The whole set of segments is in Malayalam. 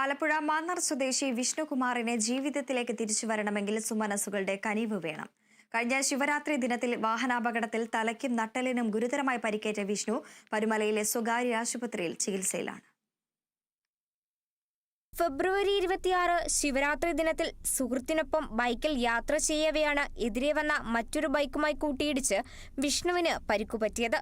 ആലപ്പുഴ മാന്നാർ സ്വദേശി വിഷ്ണുകുമാറിനെ ജീവിതത്തിലേക്ക് തിരിച്ചു വരണമെങ്കിൽ സുമനസ്സുകളുടെ കനിവ് വേണം. കഴിഞ്ഞ ശിവരാത്രി ദിനത്തിൽ വാഹനാപകടത്തിൽ തലയ്ക്കും നട്ടെല്ലിനും ഗുരുതരമായി പരിക്കേറ്റ വിഷ്ണു പരുമലയിലെ സ്വകാര്യ ആശുപത്രിയിൽ ചികിത്സയിലാണ്. ഫെബ്രുവരി 26 ശിവരാത്രി ദിനത്തിൽ സുഹൃത്തിനൊപ്പം ബൈക്കിൽ യാത്ര ചെയ്യവെയാണ് എതിരെ വന്ന മറ്റൊരു ബൈക്കുമായി കൂട്ടിയിടിച്ച് വിഷ്ണുവിന് പരിക്കുപറ്റിയത്.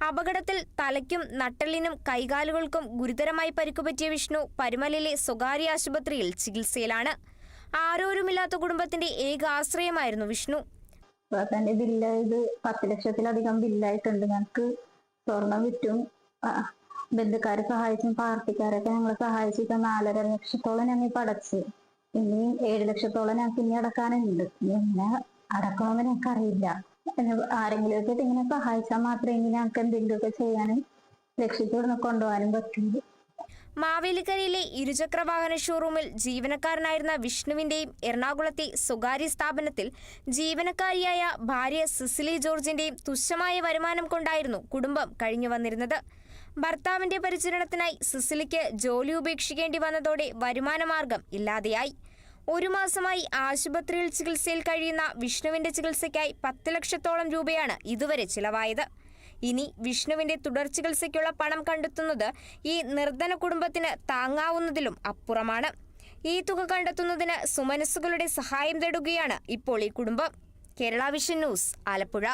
അപകടത്തിൽ തലയ്ക്കും നട്ടെല്ലിനും കൈകാലുകൾക്കും ഗുരുതരമായി പരിക്കുപറ്റിയ വിഷ്ണു പരുമലയിലെ സ്വകാര്യ ആശുപത്രിയിൽ ചികിത്സയിലാണ്. ആരോരുമില്ലാത്ത കുടുംബത്തിന്റെ ഏക ആശ്രയമായിരുന്നു വിഷ്ണു. തന്റെ ബില്ല് 10 ലക്ഷത്തിലധികം ബില്ലായിട്ടുണ്ട്. ഞങ്ങൾക്ക് സ്വർണം വിറ്റും ബന്ധുക്കാരെ സഹായിച്ചും പാർട്ടിക്കാരൊക്കെ ഞങ്ങളെ സഹായിച്ചു 4.5 ലക്ഷത്തോളം ഞങ്ങൾ ഇപ്പൊ അടച്ച്. ഇനി 7 ലക്ഷത്തോളം ഞങ്ങൾക്ക് ഇനി അടക്കാനുണ്ട്. എങ്ങനെ അടക്കണമെന്ന് ഞങ്ങൾക്ക് അറിയില്ല. ആരെങ്കിലുമൊക്കെ ഇങ്ങനെ സഹായിച്ചാൽ മാത്രമേ ഇനി ഞങ്ങൾക്ക് എന്തെങ്കിലുമൊക്കെ ചെയ്യാനും രക്ഷിച്ചോടുന്ന് കൊണ്ടുപോകാനും പറ്റുള്ളൂ. മാവേലിക്കരയിലെ ഇരുചക്രവാഹന ഷോറൂമിൽ ജീവനക്കാരനായിരുന്ന വിഷ്ണുവിന്റെയും എറണാകുളത്തെ സ്വകാര്യ സ്ഥാപനത്തിൽ ജീവനക്കാരിയായ ഭാര്യ സിസിലി ജോർജിന്റെയും തുച്ഛമായ വരുമാനം കൊണ്ടായിരുന്നു കുടുംബം കഴിഞ്ഞു വന്നിരുന്നത്. ഭർത്താവിന്റെ പരിചരണത്തിനായി സിസിലിക്ക് ജോലി ഉപേക്ഷിക്കേണ്ടി വന്നതോടെ വരുമാനമാർഗം ഇല്ലാതെയായി. 1 മാസമായി ആശുപത്രിയിൽ ചികിത്സയിൽ കഴിയുന്ന വിഷ്ണുവിന്റെ ചികിത്സയ്ക്കായി 10 ലക്ഷത്തോളം രൂപയാണ് ഇതുവരെ ചിലവായത്. ഇനി വിഷ്ണുവിന്റെ തുടർ ചികിത്സയ്ക്കുള്ള പണം കണ്ടെത്തുന്നത് ഈ നിർധന കുടുംബത്തിന് താങ്ങാവുന്നതിലും അപ്പുറമാണ്. ഈ തുക കണ്ടെത്തുന്നതിന് സുമനസ്സുകളുടെ സഹായം തേടുകയാണ് ഇപ്പോൾ ഈ കുടുംബം. Kerala vision news, Alappuzha.